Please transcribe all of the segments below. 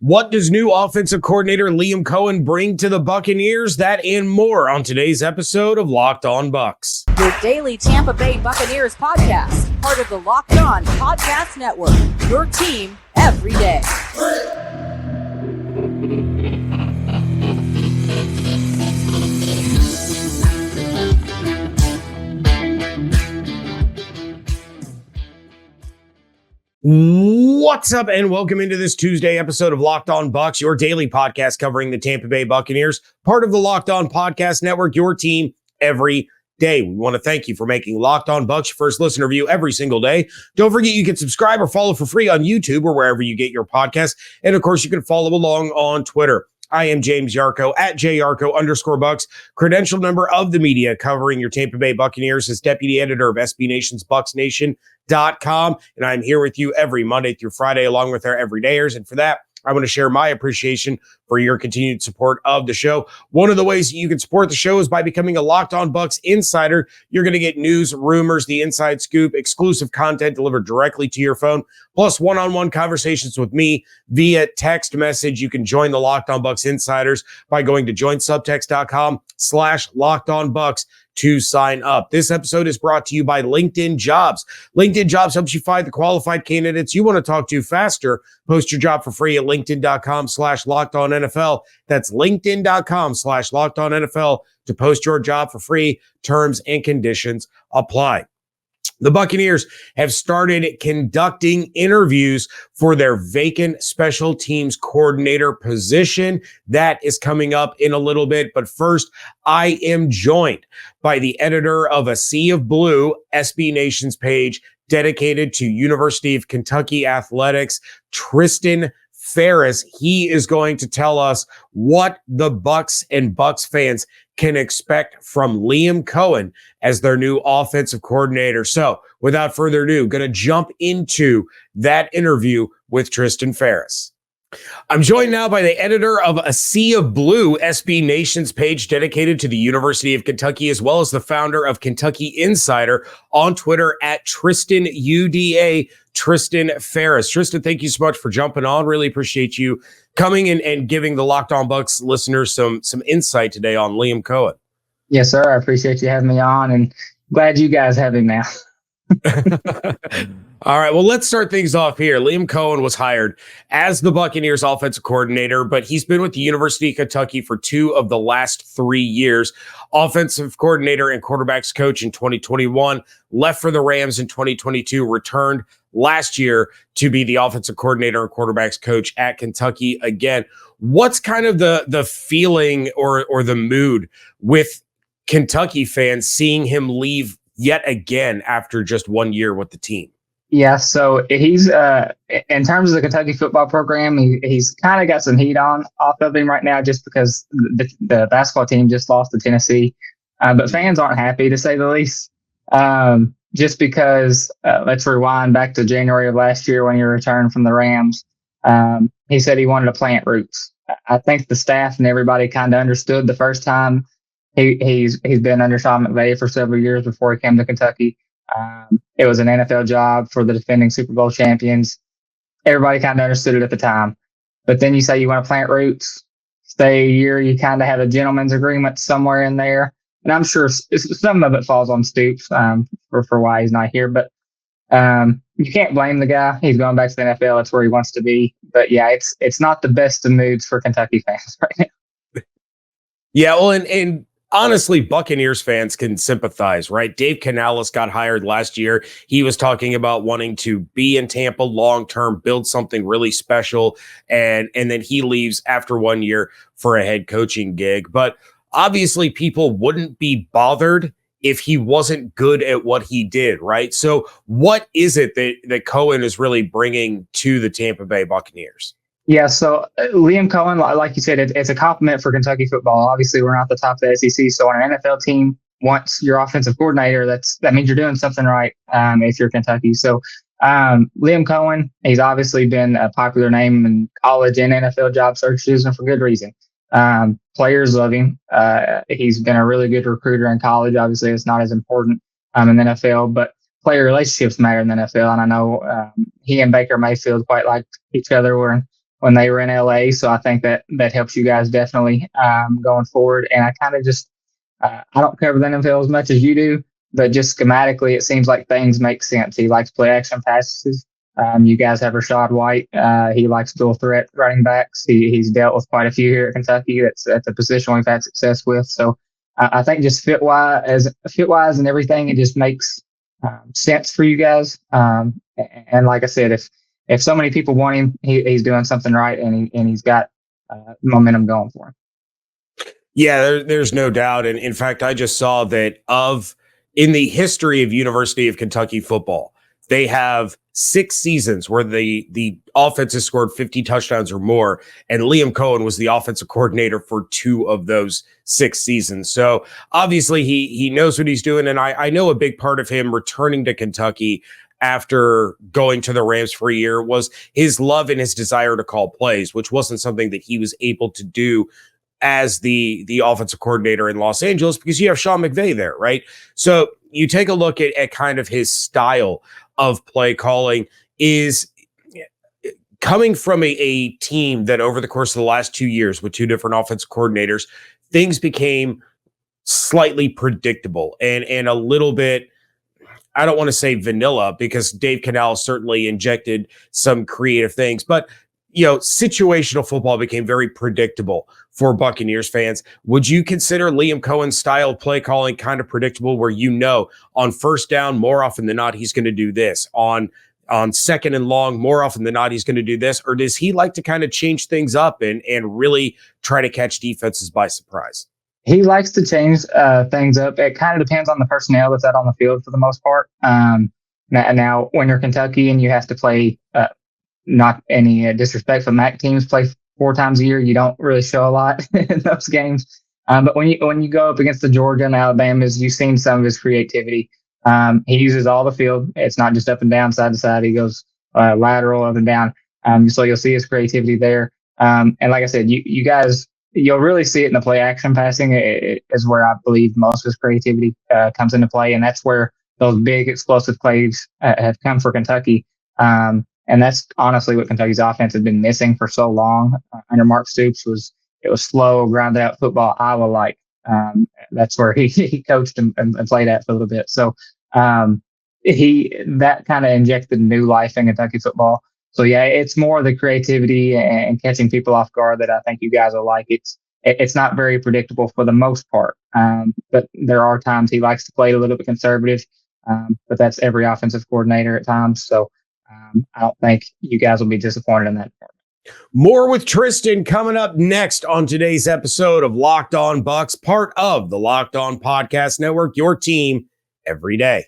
What does new offensive coordinator Liam Coen bring to the Buccaneers? That and more on today's episode of Locked On Bucs. Your daily Tampa Bay Buccaneers podcast, part of the Locked On Podcast Network. Your team every day. What's up, and welcome into this Tuesday episode of Locked On Bucs, your daily podcast covering the Tampa Bay Buccaneers, part of the Locked On Podcast Network, your team every day. We want to thank you for making Locked On Bucs your first listen review every single day. Don't forget you can subscribe or follow for free on YouTube or wherever you get your podcasts. And of course, you can follow along on Twitter. I am James Yarcho at JYarcho_Bucs, credential member of the media covering your Tampa Bay Buccaneers as deputy editor of SB Nation's BucsNation.com. And I'm here with you every Monday through Friday, along with our everydayers. And for that, I want to share my appreciation for your continued support of the show. One of the ways you can support the show is by becoming a Locked On Bucs insider. You're going to get news, rumors, the inside scoop, exclusive content delivered directly to your phone, plus one-on-one conversations with me via text message. You can join the Locked On Bucs insiders by going to joinsubtext.com/LockedOnBucs to sign up. This episode is brought to you by LinkedIn Jobs. LinkedIn Jobs helps you find the qualified candidates you want to talk to faster. Post your job for free at LinkedIn.com/LockedOnNFL. That's LinkedIn.com/LockedOnNFL to post your job for free. Terms and conditions apply. The Buccaneers have started conducting interviews for their vacant special teams coordinator position. That is coming up in a little bit. But first, I am joined by the editor of A Sea of Blue, SB Nation's page dedicated to University of Kentucky athletics, Tristan Pharis. He is going to tell us what the Bucs and Bucs fans can expect from Liam Coen as their new offensive coordinator. So without further ado, going to jump into that interview with Tristan Pharis. I'm joined now by the editor of A Sea of Blue, SB Nation's page dedicated to the University of Kentucky, as well as the founder of Kentucky Insider on Twitter at TristanUDA, Tristan Pharis. Tristan, thank you so much for jumping on. Really appreciate you coming in and giving the Locked On Bucs listeners some insight today on Liam Coen. Yes, sir. I appreciate you having me on, and glad you guys have him now. All right, well, let's start things off here. Liam Coen was hired as the Buccaneers offensive coordinator, but he's been with the University of Kentucky for 2 of the last 3 years. Offensive coordinator and quarterbacks coach in 2021, left for the Rams in 2022, returned last year to be the offensive coordinator and quarterbacks coach at Kentucky again. What's kind of the feeling or the mood with Kentucky fans seeing him leave yet again after just 1 year with the team? Yeah, so he's in terms of the Kentucky football program, he's kind of got some heat off of him right now just because the basketball team just lost to Tennessee. But fans aren't happy, to say the least. Just because, let's rewind back to January of last year when he returned from the Rams. He said he wanted to plant roots. I think the staff and everybody kind of understood the first time. He's been under Sean McVay for several years before he came to Kentucky. It was an NFL job for the defending Super Bowl champions. Everybody kind of understood it at the time. But then you say you want to plant roots, stay a year, you kind of have a gentleman's agreement somewhere in there. And I'm sure some of it falls on Stoops for why he's not here. But you can't blame the guy. He's going back to the NFL. That's where he wants to be. But yeah, it's not the best of moods for Kentucky fans right now. Yeah, well, and honestly, Buccaneers fans can sympathize, right? Dave Canales got hired last year. He was talking about wanting to be in Tampa long-term, build something really special, and then he leaves after 1 year for a head coaching gig. But obviously, people wouldn't be bothered if he wasn't good at what he did, right? So what is it that Cohen is really bringing to the Tampa Bay Buccaneers? Yeah, so Liam Coen, like you said, it's a compliment for Kentucky football. Obviously, we're not the top of the SEC, so when an NFL team wants your offensive coordinator, that means you're doing something right if you're Kentucky. So Liam Coen, he's obviously been a popular name in college and NFL job searches, and for good reason. Players love him. He's been a really good recruiter in college. Obviously, it's not as important in the NFL, but player relationships matter in the NFL. And I know he and Baker Mayfield quite liked each other. Were when they were in LA. So I think that helps you guys definitely going forward. And I kind of just I don't cover the NFL as much as you do, but just schematically, it seems like things make sense. He likes play action passes. You guys have Rashad White. He likes dual threat running backs. He's dealt with quite a few here at Kentucky. That's the position we've had success with. So I think just fit wise and everything, it just makes sense for you guys. And like I said, if so many people want him, he's doing something right, and he's got momentum going for him. Yeah, there's no doubt. And in fact, I just saw that in the history of University of Kentucky football, they have 6 seasons where the offense has scored 50 touchdowns or more. And Liam Coen was the offensive coordinator for 2 of those 6 seasons. So obviously he knows what he's doing. And I know a big part of him returning to Kentucky after going to the Rams for a year was his love and his desire to call plays, which wasn't something that he was able to do as the offensive coordinator in Los Angeles because you have Sean McVay there, right? So you take a look at kind of his style of play calling is coming from a team that over the course of the last 2 years with 2 different offensive coordinators, things became slightly predictable and a little bit, I don't want to say vanilla because Dave Canales certainly injected some creative things, but situational football became very predictable for Buccaneers fans. Would you consider Liam Coen's style of play calling kind of predictable where on first down, more often than not, he's going to do this? On second and long, more often than not, he's going to do this? Or does he like to kind of change things up and really try to catch defenses by surprise? He likes to change things up. It kind of depends on the personnel that's out on the field for the most part. Now, when you're Kentucky and you have to play not any disrespect for MAC teams, play 4 times a year, you don't really show a lot in those games. But when you go up against the Georgia and Alabamas, you've seen some of his creativity. He uses all the field. It's not just up and down, side to side. He goes lateral, up and down. So you'll see his creativity there. And like I said, you guys, you'll really see it in the play action passing. It is where I believe most of his creativity comes into play. And that's where those big explosive plays have come for Kentucky. And that's honestly what Kentucky's offense has been missing for so long. Under Mark Stoops was slow, grounded out football, Iowa-like. That's where he coached and played at for a little bit. So that kind of injected new life in Kentucky football. So yeah, it's more the creativity and catching people off guard that I think you guys will like. It's not very predictable for the most part, but there are times he likes to play a little bit conservative. But that's every offensive coordinator at times. So I don't think you guys will be disappointed in that part. More with Tristan coming up next on today's episode of Locked On Bucs, part of the Locked On Podcast Network, your team every day.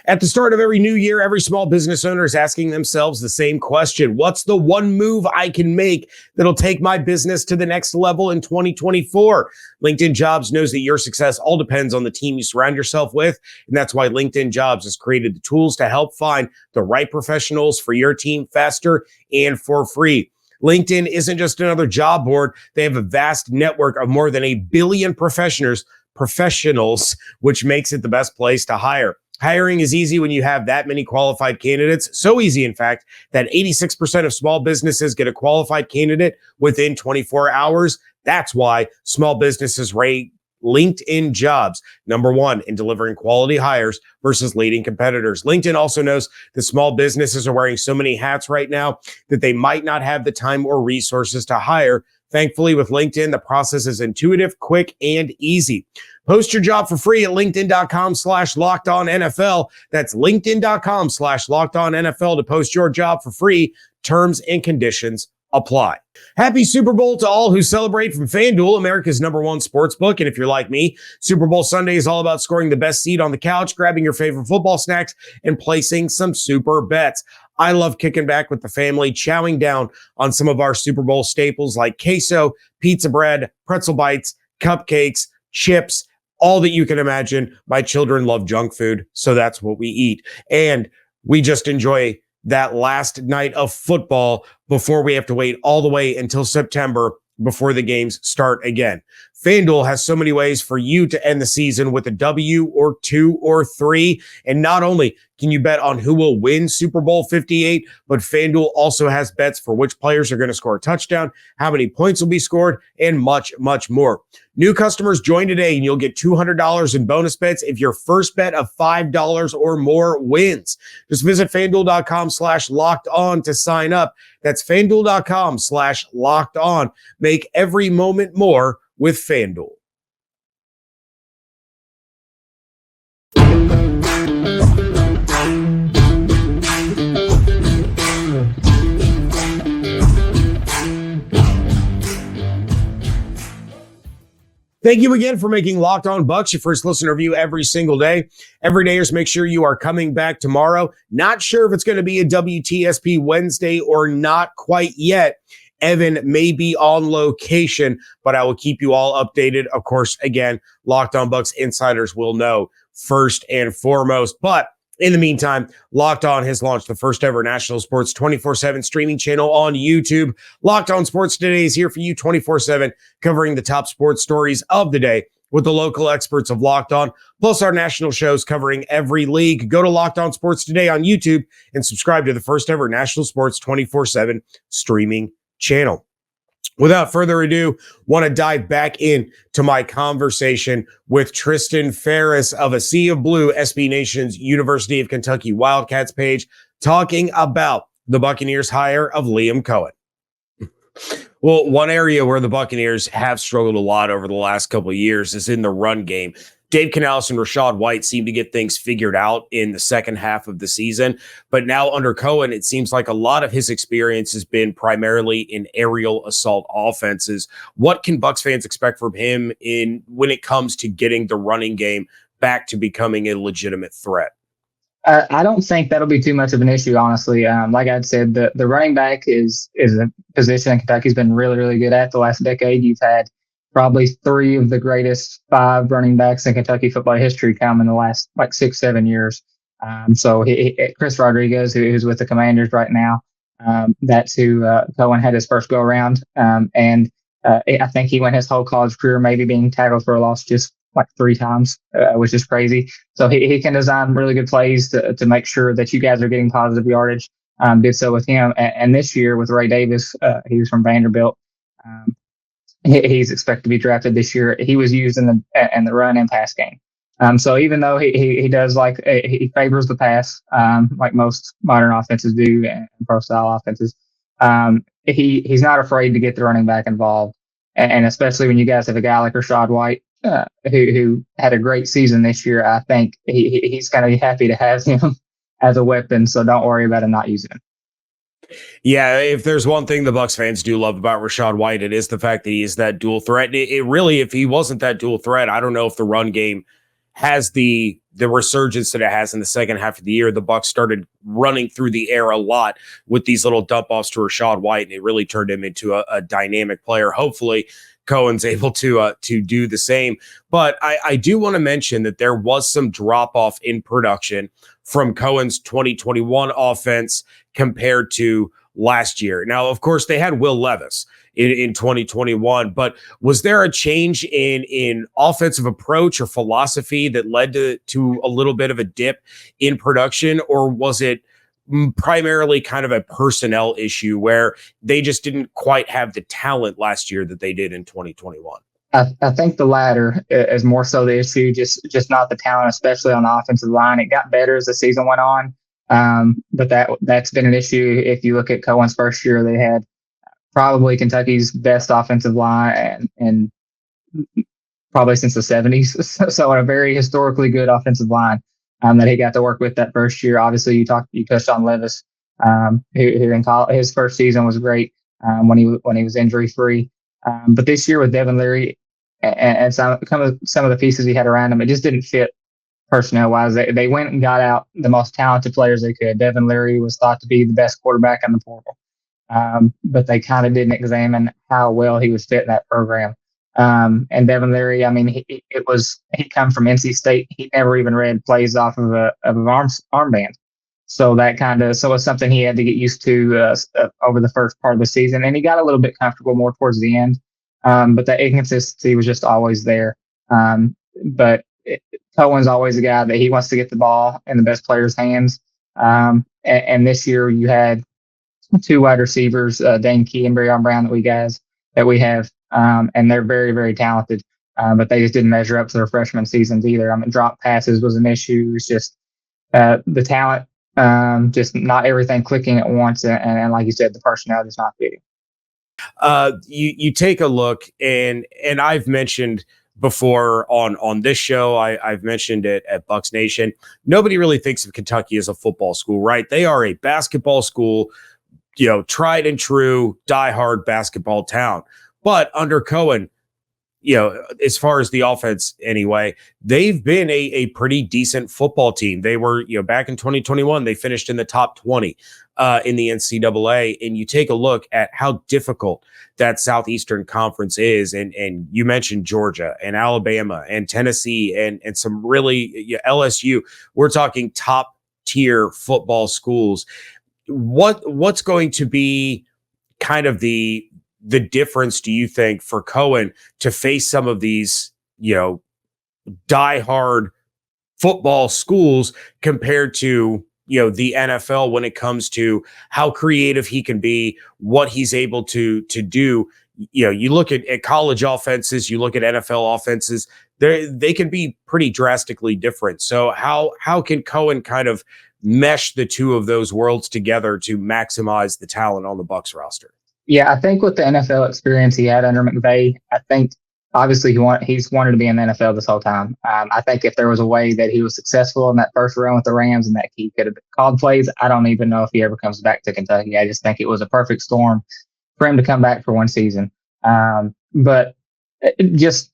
At the start of every new year, every small business owner is asking themselves the same question. What's the one move I can make that'll take my business to the next level in 2024? LinkedIn Jobs knows that your success all depends on the team you surround yourself with. And that's why LinkedIn Jobs has created the tools to help find the right professionals for your team faster and for free. LinkedIn isn't just another job board. They have a vast network of more than 1 billion professionals, which makes it the best place to hire. Hiring is easy when you have that many qualified candidates. So easy, in fact, that 86% of small businesses get a qualified candidate within 24 hours. That's why small businesses rate LinkedIn Jobs #1 in delivering quality hires versus leading competitors. LinkedIn also knows that small businesses are wearing so many hats right now that they might not have the time or resources to hire. Thankfully, with LinkedIn, the process is intuitive, quick, and easy. Post your job for free at linkedin.com/LockedOnNFL. That's linkedin.com/LockedOnNFL to post your job for free. Terms and conditions apply. Happy Super Bowl to all who celebrate from FanDuel, America's #1 sportsbook. And if you're like me, Super Bowl Sunday is all about scoring the best seat on the couch, grabbing your favorite football snacks, and placing some super bets. I love kicking back with the family, chowing down on some of our Super Bowl staples like queso, pizza bread, pretzel bites, cupcakes, chips, all that you can imagine. My children love junk food, so that's what we eat. And we just enjoy that last night of football before we have to wait all the way until September before the games start again. FanDuel has so many ways for you to end the season with a W or 2 or 3. And not only can you bet on who will win Super Bowl 58, but FanDuel also has bets for which players are going to score a touchdown, how many points will be scored, and much, much more. New customers join today and you'll get $200 in bonus bets if your first bet of $5 or more wins. Just visit FanDuel.com/locked-on to sign up. That's FanDuel.com/locked-on. Make every moment more with FanDuel. Thank you again for making Locked On Bucs your first listen or view every single day. Everydayers, make sure you are coming back tomorrow. Not sure if it's going to be a WTSP Wednesday or not quite yet. Evan may be on location, but I will keep you all updated. Of course, again, Locked On Bucs insiders will know first and foremost. But in the meantime, Locked On has launched the first ever national sports 24/7 streaming channel on YouTube. Locked On Sports Today is here for you 24/7, covering the top sports stories of the day with the local experts of Locked On, plus our national shows covering every league. Go to Locked On Sports Today on YouTube and subscribe to the first ever national sports 24/7 streaming channel. Without further ado, want to dive back in to my conversation with Tristan Pharis of A Sea of Blue, SB Nation's University of Kentucky Wildcats page, talking about the Buccaneers' hire of Liam Coen. Well, one area where the Buccaneers have struggled a lot over the last couple of years is in the run game. Dave Canales and Rachaad White seem to get things figured out in the second half of the season. But now under Cohen, it seems like a lot of his experience has been primarily in aerial assault offenses. What can Bucs fans expect from him when it comes to getting the running game back to becoming a legitimate threat? I don't think that'll be too much of an issue, honestly. Like I said, the running back is a position Kentucky's been really, really good at the last decade. You've had probably 3 of the greatest 5 running backs in Kentucky football history come in the last 6-7 years. So Chris Rodriguez, who's with the Commanders right now, that's who Cohen had his first go around. And I think he went his whole college career maybe being tackled for a loss just 3 times, which is crazy. So he can design really good plays to make sure that you guys are getting positive yardage. Did so with him. And this year with Ray Davis, he was from Vanderbilt. He's expected to be drafted this year. He was used in the run and pass game. So even though he does he favors the pass, like most modern offenses do and pro style offenses, he's not afraid to get the running back involved. And especially when you guys have a guy like Rachaad White, who had a great season this year, I think he's going to be happy to have him as a weapon. So don't worry about him not using him. Yeah, if there's one thing the Bucs fans do love about Rachaad White, it is the fact that he is that dual threat. It really, if he wasn't that dual threat, I don't know if the run game has the resurgence that it has in the second half of the year. The Bucs started running through the air a lot with these little dump offs to Rachaad White, and it really turned him into a dynamic player. Hopefully, Cohen's able to do the same. But I do want to mention that there was some drop off in production from Cohen's 2021 offense compared to last year. Now, of course, they had Will Levis in 2021, but was there a change in offensive approach or philosophy that led to a little bit of a dip in production, or was it primarily kind of a personnel issue where they just didn't quite have the talent last year that they did in 2021? I think the latter is more so the issue, just not the talent, especially on the offensive line. It got better as the season went on, but that's been an issue. If you look at Cohen's first year, they had probably Kentucky's best offensive line and probably since the 70s. So a very historically good offensive line that he got to work with that first year. Obviously, you touched on Levis, who in college, his first season was great when he was injury free. But this year with Devin Leary and some of the pieces he had around him, it just didn't fit personnel wise. They went and got out the most talented players they could. Devin Leary was thought to be the best quarterback in the portal. But they kind of didn't examine how well he would fit in that program. And Devin Leary, I mean, he come from NC State. He never even read plays off of an armband. So it's something he had to get used to over the first part of the season. And he got a little bit comfortable more towards the end. But the inconsistency was just always there. But Cohen's always a guy that he wants to get the ball in the best player's hands. And this year you had two wide receivers, Dane Key and Breon Brown that we have, and they're very, very talented. But they just didn't measure up to their freshman seasons either. I mean, drop passes was an issue. It's just the talent, just not everything clicking at once, and like you said, the personnel just not fitting. You take a look, and I've mentioned before on this show, I've mentioned it at Bucs Nation. Nobody really thinks of Kentucky as a football school, right? They are a basketball school, tried and true, diehard basketball town. But under Cohen, as far as the offense anyway, they've been a pretty decent football team. They were, back in 2021, they finished in the top 20 in the NCAA. And you take a look at how difficult that Southeastern Conference is. And you mentioned Georgia and Alabama and Tennessee and some really LSU. We're talking top tier football schools. What's going to be kind of the difference, do you think, for Cohen to face some of these, diehard football schools compared to, the NFL when it comes to how creative he can be, what he's able to do? You look at college offenses, you look at NFL offenses, they can be pretty drastically different. So how can Cohen kind of mesh the two of those worlds together to maximize the talent on the Bucs roster? Yeah, I think with the NFL experience he had under McVay, I think obviously he's wanted to be in the NFL this whole time. I think if there was a way that he was successful in that first run with the Rams and that he could have called plays, I don't even know if he ever comes back to Kentucky. I just think it was a perfect storm for him to come back for one season. But just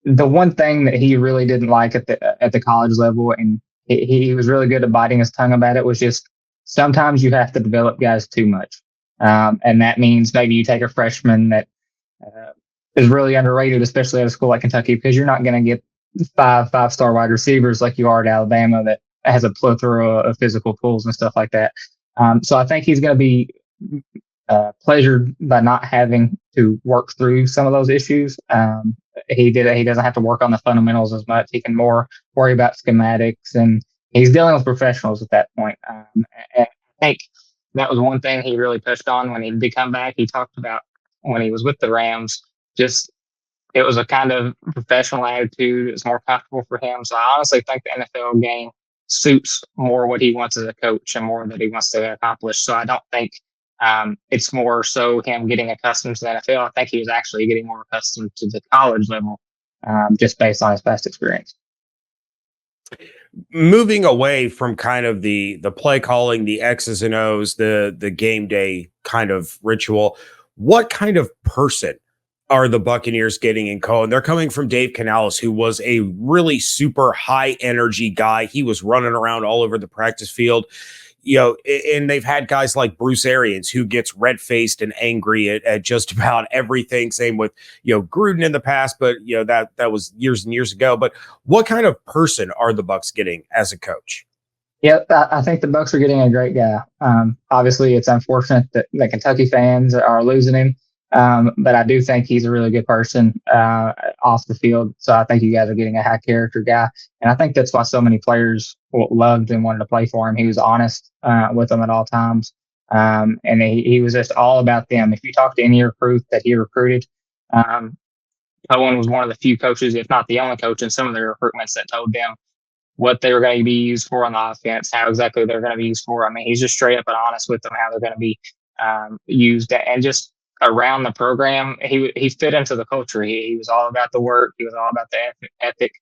the one thing that he really didn't like at the college level, and he was really good at biting his tongue about it, was just sometimes you have to develop guys too much. And that means maybe you take a freshman that is really underrated, especially at a school like Kentucky, because you're not going to get five-star wide receivers like you are at Alabama that has a plethora of physical tools and stuff like that. So I think he's going to be pleasured by not having to work through some of those issues. He doesn't have to work on the fundamentals as much. He can more worry about schematics, and he's dealing with professionals at that point. And I think that was one thing he really touched on when he did come back. He talked about when he was with the Rams, just it was a kind of professional attitude. It's more comfortable for him. So I honestly think the NFL game suits more what he wants as a coach and more that he wants to accomplish. So I don't think it's more so him getting accustomed to the NFL. I think he was actually getting more accustomed to the college level just based on his past experience. Moving away from kind of the play calling, the X's and O's, the game day kind of ritual, what kind of person are the Buccaneers getting in Cohen? They're coming from Dave Canales, who was a really super high energy guy. He was running around all over the practice field, and they've had guys like Bruce Arians, who gets red-faced and angry at just about everything. Same with, Gruden in the past, but, that was years and years ago. But what kind of person are the Bucs getting as a coach? Yeah, I think the Bucs are getting a great guy. Obviously, it's unfortunate that the Kentucky fans are losing him, but I do think he's a really good person off the field. So I think you guys are getting a high character guy, and I think that's why so many players loved and wanted to play for him. He was honest with them at all times, and he was just all about them. If you talk to any recruit that he recruited, Cohen was one of the few coaches, if not the only coach in some of their recruitments, that told them what they were going to be used for on the offense, how exactly they're going to be used for. I mean, he's just straight up and honest with them, how they're going to be used, and just around the program, he fit into the culture. He was all about the work. He was all about the ethic.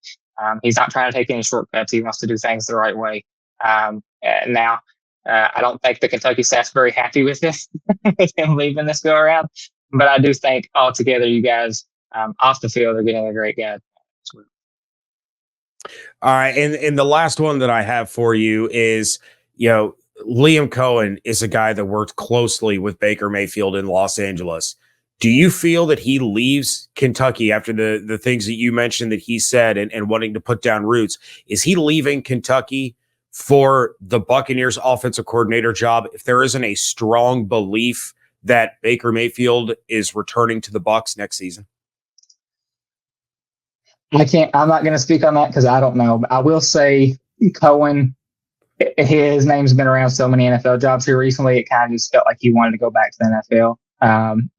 He's not trying to take any shortcuts. He wants to do things the right way. Now, I don't think the Kentucky staff's very happy with this, with him leaving this go around. But I do think altogether, you guys off the field are getting a great guy. All right. And the last one that I have for you is, Liam Coen is a guy that worked closely with Baker Mayfield in Los Angeles. Do you feel that he leaves Kentucky after the things that you mentioned that he said and wanting to put down roots? Is he leaving Kentucky for the Buccaneers offensive coordinator job if there isn't a strong belief that Baker Mayfield is returning to the Bucs next season? I'm not going to speak on that because I don't know. But I will say Cohen, his name's been around so many NFL jobs here recently. It kind of just felt like he wanted to go back to the NFL.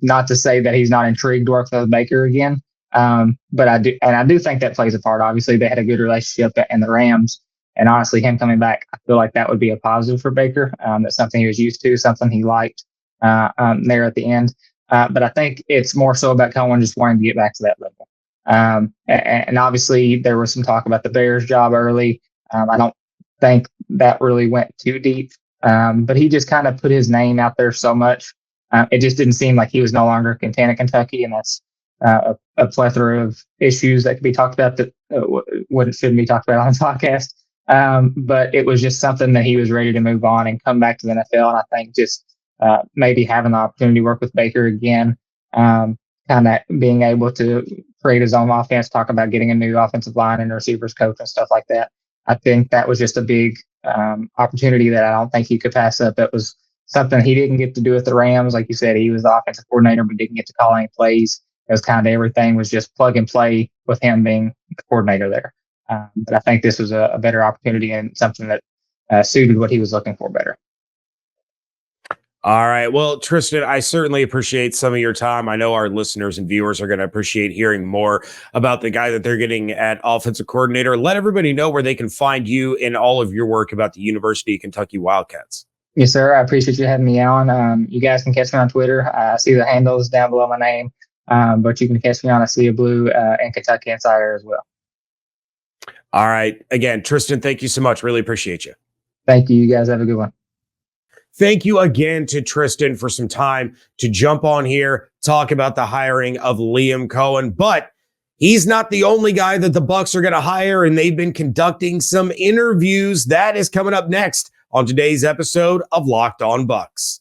Not to say that he's not intrigued to work with Baker again. But I do think that plays a part. Obviously, they had a good relationship in the Rams, and honestly, him coming back, I feel like that would be a positive for Baker. That's something he was used to, something he liked there at the end. But I think it's more so about Cohen just wanting to get back to that level. And obviously, there was some talk about the Bears job early. I don't think that really went too deep, but he just kind of put his name out there so much. It just didn't seem like he was no longer content at Kentucky, and that's a plethora of issues that could be talked about that shouldn't be talked about on the podcast. But it was just something that he was ready to move on and come back to the NFL. And I think just maybe having the opportunity to work with Baker again, kind of being able to create his own offense, talk about getting a new offensive line and receivers coach and stuff like that. I think that was just a big opportunity that I don't think he could pass up. That was something he didn't get to do with the Rams. Like you said, he was the offensive coordinator, but didn't get to call any plays. It was kind of everything was just plug and play with him being the coordinator there. But I think this was a better opportunity and something that suited what he was looking for better. All right. Well, Tristan, I certainly appreciate some of your time. I know our listeners and viewers are going to appreciate hearing more about the guy that they're getting at offensive coordinator. Let everybody know where they can find you and all of your work about the University of Kentucky Wildcats. Yes, sir. I appreciate you having me on. You guys can catch me on Twitter. I see the handles down below my name, but you can catch me on A Sea of Blue and Kentucky Insider as well. All right. Again, Tristan, thank you so much. Really appreciate you. Thank you. You guys have a good one. Thank you again to Tristan for some time to jump on here, talk about the hiring of Liam Coen. But he's not the only guy that the Bucs are going to hire, and they've been conducting some interviews. That is coming up next on today's episode of Locked On Bucs.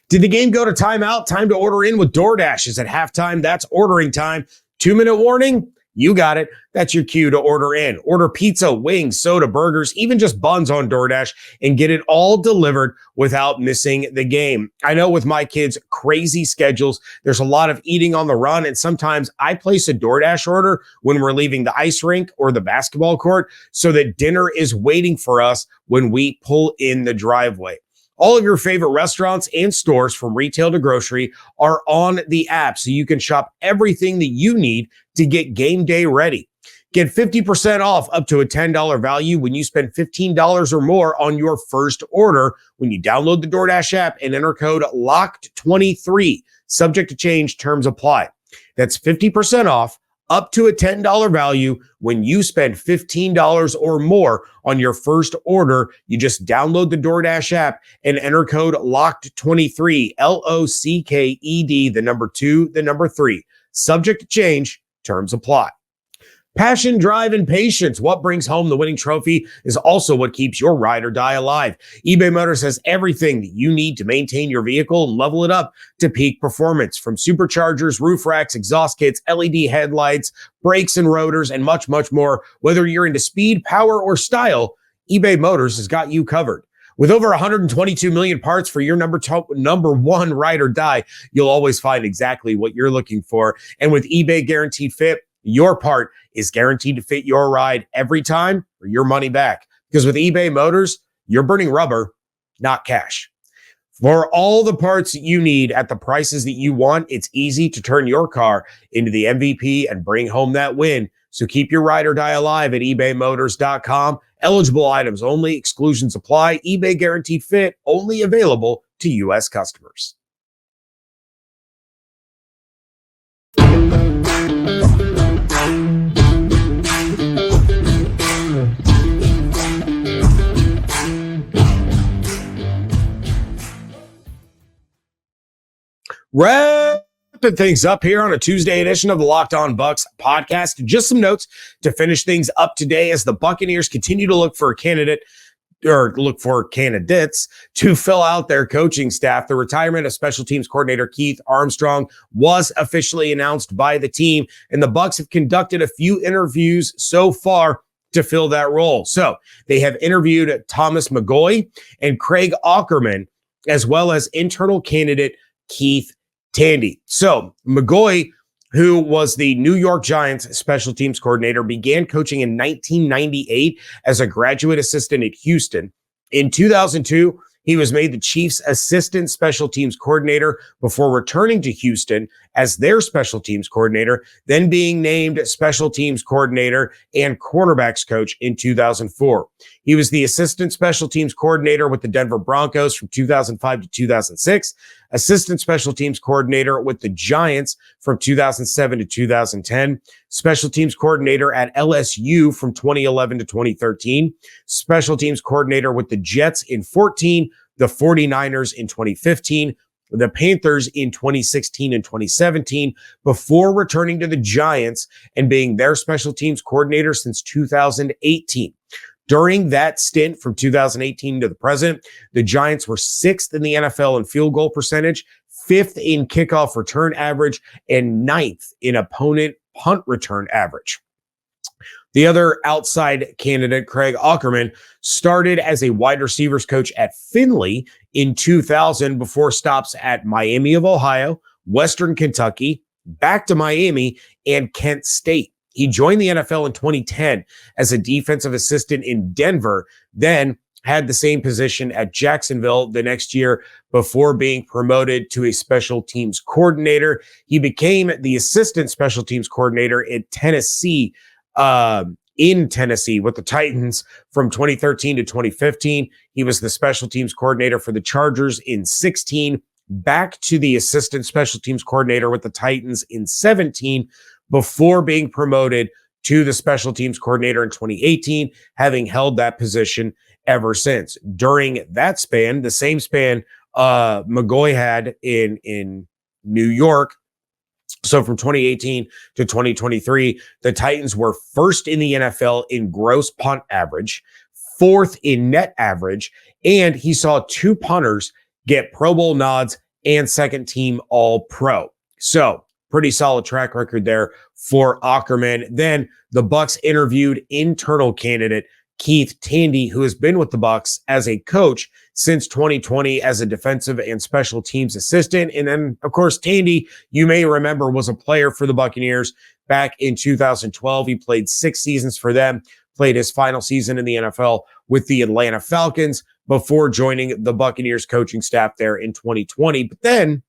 Did the game go to timeout? Time to order in with DoorDash is at halftime. That's ordering time. 2-minute warning. You got it. That's your cue to order in. Order pizza, wings, soda, burgers, even just buns on DoorDash and get it all delivered without missing the game. I know with my kids' crazy schedules, there's a lot of eating on the run, and sometimes I place a DoorDash order when we're leaving the ice rink or the basketball court so that dinner is waiting for us when we pull in the driveway. All of your favorite restaurants and stores from retail to grocery are on the app, so you can shop everything that you need to get game day ready. Get 50% off up to a $10 value when you spend $15 or more on your first order when you download the DoorDash app and enter code LOCKED23. Subject to change, terms apply. That's 50% off up to a $10 value when you spend $15 or more on your first order. You just download the DoorDash app and enter code LOCKED23, LOCKED, the number 2, the number 3. Subject to change, terms apply. Passion, drive, and patience. What brings home the winning trophy is also what keeps your ride or die alive. eBay Motors has everything that you need to maintain your vehicle and level it up to peak performance. From superchargers, roof racks, exhaust kits, LED headlights, brakes and rotors, and much, much more. Whether you're into speed, power, or style, eBay Motors has got you covered. With over 122 million parts for your number one ride or die, you'll always find exactly what you're looking for. And with eBay Guaranteed Fit, your part is guaranteed to fit your ride every time or your money back. Because with eBay Motors, you're burning rubber, not cash. For all the parts that you need at the prices that you want, it's easy to turn your car into the MVP and bring home that win. So keep your ride or die alive at ebaymotors.com. Eligible items only. Exclusions apply. eBay Guaranteed Fit only available to U.S. customers. Wrapping things up here on a Tuesday edition of the Locked On Bucs podcast. Just some notes to finish things up today as the Buccaneers continue to look for candidates to fill out their coaching staff. The retirement of special teams coordinator Keith Armstrong was officially announced by the team, and the Bucs have conducted a few interviews so far to fill that role. So they have interviewed Thomas McGoy and Craig Aukerman, as well as internal candidate Keith Tandy. So McGoy, who was the New York Giants special teams coordinator, began coaching in 1998 as a graduate assistant at Houston. In 2002, he was made the Chiefs' assistant special teams coordinator before returning to Houston as their special teams coordinator, then being named special teams coordinator and quarterbacks coach in 2004. He was the assistant special teams coordinator with the Denver Broncos from 2005 to 2006, assistant special teams coordinator with the Giants from 2007 to 2010, special teams coordinator at LSU from 2011 to 2013, special teams coordinator with the Jets in 14, the 49ers in 2015, the Panthers in 2016 and 2017, before returning to the Giants and being their special teams coordinator since 2018. During that stint from 2018 to the present, the Giants were 6th in the NFL in field goal percentage, 5th in kickoff return average, and 9th in opponent punt return average. The other outside candidate, Craig Aukerman, started as a wide receivers coach at Findlay in 2000 before stops at Miami of Ohio, Western Kentucky, back to Miami, and Kent State. He joined the NFL in 2010 as a defensive assistant in Denver, then had the same position at Jacksonville the next year before being promoted to a special teams coordinator. He became the assistant special teams coordinator in Tennessee with the Titans from 2013 to 2015. He was the special teams coordinator for the Chargers in 16, back to the assistant special teams coordinator with the Titans in 17, before being promoted to the special teams coordinator in 2018, having held that position ever since. During that span, the same span McGoy had in New York, so from 2018 to 2023, the Titans were 1st in the NFL in gross punt average, 4th in net average, and he saw 2 punters get Pro Bowl nods and second team All-Pro. So pretty solid track record there for Aukerman. Then the Bucs interviewed internal candidate Keith Tandy, who has been with the Bucs as a coach since 2020 as a defensive and special teams assistant. And then, of course, Tandy, you may remember, was a player for the Buccaneers back in 2012. He played 6 seasons for them, played his final season in the NFL with the Atlanta Falcons before joining the Buccaneers coaching staff there in 2020. But then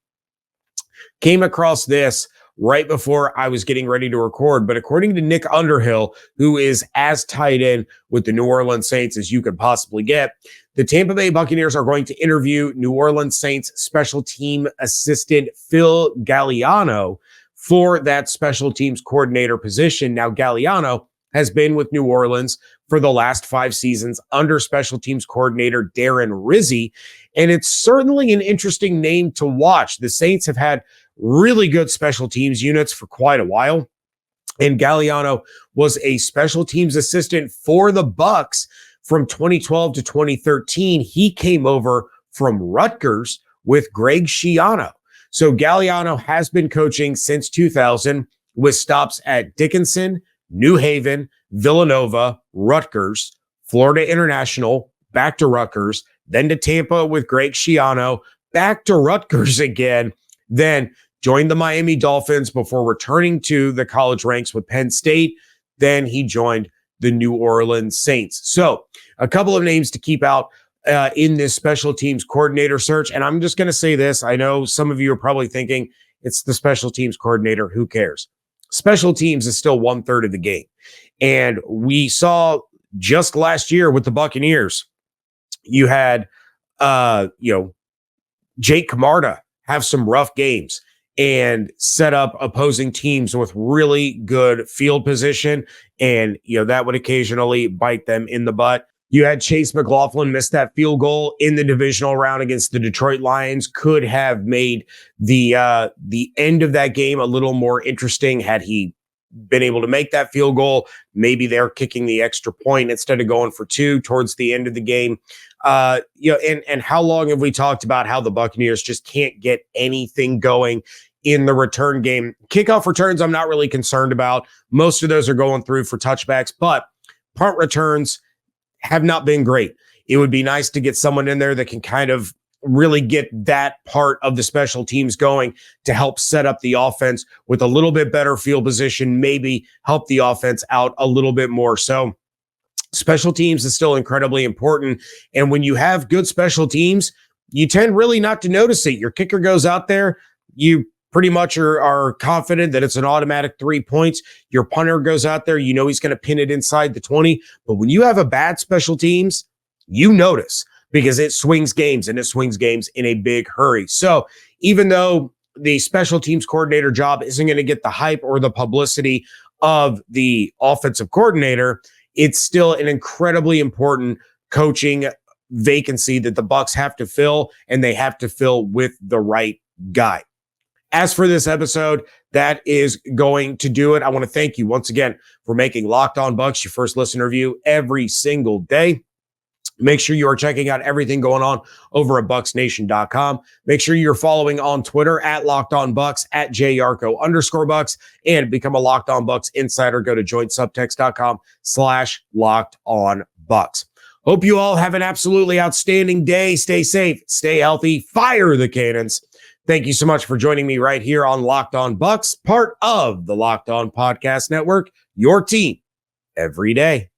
came across this right before I was getting ready to record. But according to Nick Underhill, who is as tied in with the New Orleans Saints as you could possibly get, the Tampa Bay Buccaneers are going to interview New Orleans Saints special team assistant Phil Galliano for that special teams coordinator position. Now, Galliano has been with New Orleans for the last 5 seasons under special teams coordinator Darren Rizzi, and it's certainly an interesting name to watch. The Saints have had really good special teams units for quite a while, and Galliano was a special teams assistant for the Bucs from 2012 to 2013. He came over from Rutgers with Greg Schiano. So Galliano has been coaching since 2000 with stops at Dickinson, New Haven, Villanova, Rutgers, Florida International, back to Rutgers, then to Tampa with Greg Schiano, back to Rutgers again, then joined the Miami Dolphins before returning to the college ranks with Penn State. Then he joined the New Orleans Saints. So a couple of names to keep out in this special teams coordinator search. And I'm just going to say this. I know some of you are probably thinking it's the special teams coordinator. Who cares? Special teams is still 1/3 of the game. And we saw just last year with the Buccaneers, you had, Jake Camarda have some rough games and set up opposing teams with really good field position. And, that would occasionally bite them in the butt. You had Chase McLaughlin miss that field goal in the divisional round against the Detroit Lions. Could have made the end of that game a little more interesting had he been able to make that field goal. Maybe they're kicking the extra point instead of going for 2 towards the end of the game. And how long have we talked about how the Buccaneers just can't get anything going in the return game? Kickoff returns, I'm not really concerned about. Most of those are going through for touchbacks, but punt returns have not been great. It would be nice to get someone in there that can kind of really get that part of the special teams going to help set up the offense with a little bit better field position, maybe help the offense out a little bit more. So special teams is still incredibly important. And when you have good special teams, you tend really not to notice it. Your kicker goes out there, you pretty much are confident that it's an automatic 3 points. Your punter goes out there, you know he's going to pin it inside the 20. But when you have a bad special teams, you notice, because it swings games, and it swings games in a big hurry. So even though the special teams coordinator job isn't going to get the hype or the publicity of the offensive coordinator, it's still an incredibly important coaching vacancy that the Bucs have to fill, and they have to fill with the right guy. As for this episode, that is going to do it. I want to thank you once again for making Locked On Bucs your first listen review every single day. Make sure you are checking out everything going on over at BucsNation.com. Make sure you're following on Twitter at Locked On Bucs, at @JYarcho_Bucs, and become a Locked On Bucs insider. Go to joinsubtext.com/LockedOnBucs. Hope you all have an absolutely outstanding day. Stay safe, stay healthy, fire the cannons. Thank you so much for joining me right here on Locked On Bucs, part of the Locked On Podcast Network, your team every day.